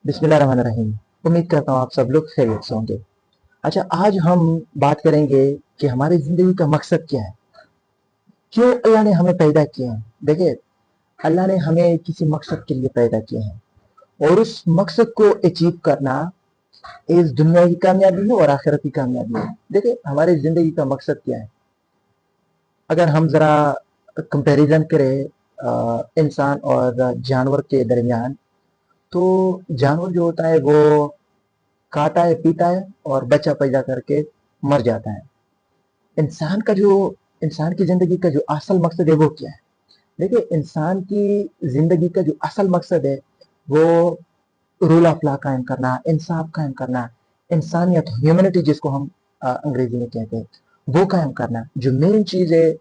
बिस्मिल्लाहिर्रहमानिर्रहीम। उम्मीद करता हूँ आप सब लोग खैरियत से होंगे। अच्छा, आज हम बात करेंगे कि हमारी ज़िंदगी का मकसद क्या है? क्यों अल्लाह ने हमें पैदा किया है? देखिए, अल्लाह ने हमें किसी मकसद के लिए पैदा किया है और उस मकसद को अचीव करना इस दुनिया की कामयाबी है और आखिरत की कामयाबी है। देखिए, हमारी ज़िंदगी का मकसद क्या है? अगर हम ज़रा कंपैरिज़न करें इंसान और जानवर के दरमियान, तो जानवर जो होता है वो खाता है, पीता है और बच्चा पैदा करके मर जाता है। इंसान का जो इंसान की ज़िंदगी का जो असल मकसद है वो क्या है? देखिए, इंसान की ज़िंदगी का जो असल मकसद है वो रूल ऑफ लॉ कायम करना, इंसाफ कायम करना, इंसानियत, ह्यूमैनिटी जिसको हम अंग्रेजी में कहते हैं, वो कायम करना। जो मेन चीज़ है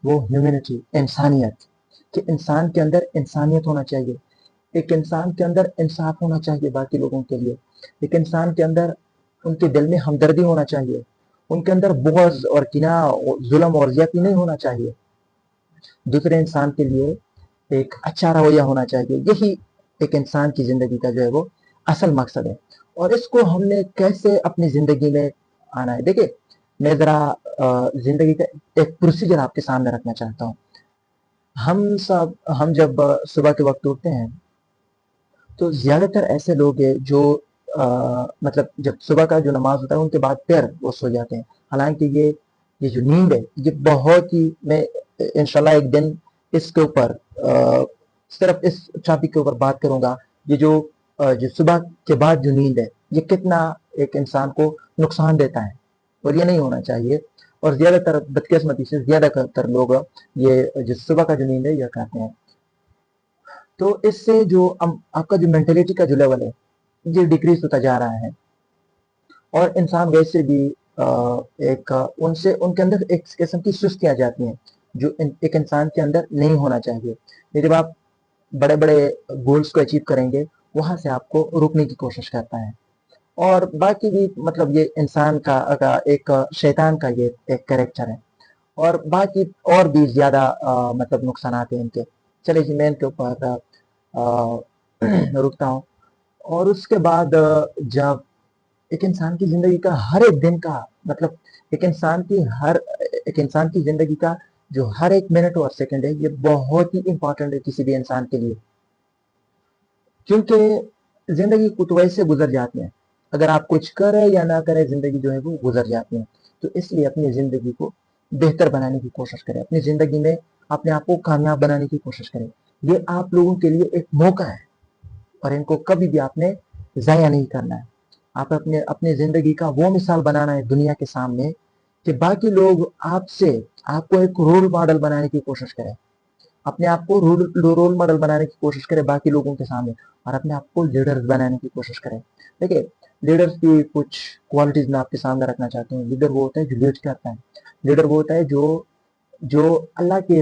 वो ह्यूमैनिटी, इंसानियत, कि इंसान के अंदर इंसानियत होना चाहिए। एक इंसान के अंदर इंसाफ होना चाहिए बाकी लोगों के लिए। एक इंसान के अंदर, उनके दिल में हमदर्दी होना चाहिए। उनके अंदर बुग़्ज़ और किना, जुल्म और ज़्यादती नहीं होना चाहिए। दूसरे इंसान के लिए एक अच्छा रवैया होना चाहिए। यही एक इंसान की ज़िंदगी का जो है वो असल मकसद है। और इसको हमने कैसे अपनी ज़िंदगी में आना है? देखिए, मैं ज़रा ज़िंदगी का एक प्रोसीजर आपके सामने रखना चाहता हूँ। हम जब सुबह के वक़्त उठते हैं, तो ज़्यादातर ऐसे लोग हैं जो मतलब जब सुबह का जो नमाज़ होता है उनके बाद फिर वो सो जाते हैं। हालाँकि ये जो नींद है ये बहुत ही, मैं इंशाल्लाह एक दिन इसके ऊपर सिर्फ़ इस टॉपिक के ऊपर बात करूँगा। ये जो सुबह के बाद जो नींद है ये कितना एक इंसान को नुकसान देता है और ये नहीं होना चाहिए। और ज़्यादातर बदकिस्मती से ज़्यादातर लोग ये जो सुबह का जो नींद है ये करते हैं। तो इससे जो आपका जो मेंटालिटी का जो लेवल है ये डिक्रीज होता जा रहा है और इंसान वैसे भी एक उनसे उनके अंदर एक किस्म की सुस्ती आ जाती है जो एक इंसान के अंदर नहीं होना चाहिए। ये जब आप बड़े बड़े गोल्स को अचीव करेंगे वहां से आपको रोकने की कोशिश करता है। और बाकी भी मतलब ये इंसान का एक शैतान का ये एक कैरेक्टर है। और बाकी और भी ज़्यादा मतलब नुकसान आते हैं इनके। चलिए जी, मैं इनके ऊपर रुकता हूँ। और उसके बाद जब एक इंसान की ज़िंदगी का हर एक दिन का मतलब एक इंसान की ज़िंदगी का जो हर एक मिनट और सेकंड है ये बहुत ही इम्पोर्टेंट है किसी भी इंसान के लिए। क्योंकि ज़िंदगी कुछ वैसे गुजर जाती है, अगर आप कुछ करें या ना करें ज़िंदगी जो है वो गुजर जाती है। तो इसलिए अपनी ज़िंदगी को बेहतर बनाने की कोशिश करें, अपनी ज़िंदगी में अपने आप को कामयाब बनाने की कोशिश करें। ये आप लोगों के लिए एक मौका है और इनको कभी भी आपने ज़ाया नहीं करना है। आप अपने अपनी ज़िंदगी का वो मिसाल बनाना है दुनिया के सामने कि बाकी लोग आपसे आपको एक रोल मॉडल बनाने की कोशिश करें। अपने आप को रोल मॉडल बनाने की कोशिश करें बाकी लोगों के सामने और अपने आप को लीडर्स बनाने की कोशिश करें। देखिए, लीडर्स की कुछ क्वालिटीज मैं आपके सामने रखना चाहता हूँ। लीडर वो होता है जो लीड करता है। लीडर वो होता है जो जो अल्लाह के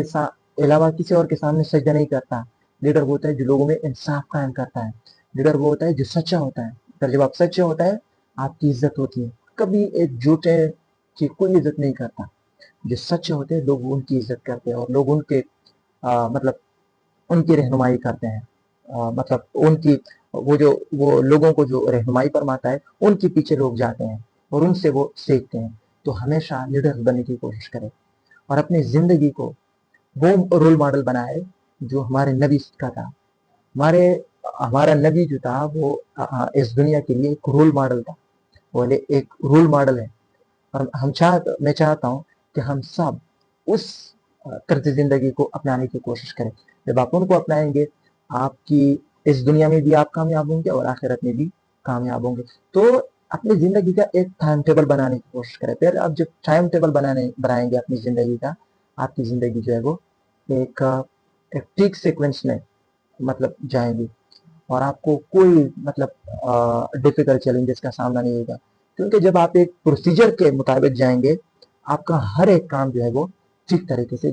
अलावा किसी और के सामने सजदा नहीं करता। लीडर वो होता है जो लोगों में इंसाफ कायम करता है। लीडर वो होता है जो सच्चा होता है। फिर जब आप सच्चे होता है आपकी इज्जत होती है। कभी एक झूठे की कोई इज्जत नहीं करता। जो सच्चे होते हैं लोग उनकी इज्जत करते हैं और लोग उनके मतलब उनकी रहनुमाई करते हैं। मतलब उनकी वो लोगों को जो रहनुमाई फरमाता है उनके पीछे लोग जाते हैं और उनसे वो सीखते हैं। तो हमेशा लीडर बनने की कोशिश करें और अपनी ज़िंदगी को वो रोल मॉडल बनाए जो हमारे नबी का था। हमारे हमारा नबी जो था वो इस दुनिया के लिए एक रोल मॉडल था। वो एक रोल मॉडल है और मैं चाहता हूँ कि हम सब उस तर्ज ज़िंदगी को अपनाने की कोशिश करें। जब आप उनको अपनाएंगे आपकी इस दुनिया में भी आप कामयाब होंगे और आखिरत में भी कामयाब होंगे। तो अपनी ज़िंदगी का एक टाइम टेबल बनाने की कोशिश करें। फिर आप जब टाइम टेबल बनाएंगे अपनी ज़िंदगी का, आपकी ज़िंदगी जो है वो एक एक ठीक सीक्वेंस में मतलब जाएंगी और आपको कोई मतलब डिफिकल्ट चैलेंजेस का सामना नहीं होगा। क्योंकि जब आप एक प्रोसीजर के मुताबिक जाएंगे आपका हर एक काम जो है वो ठीक तरीके से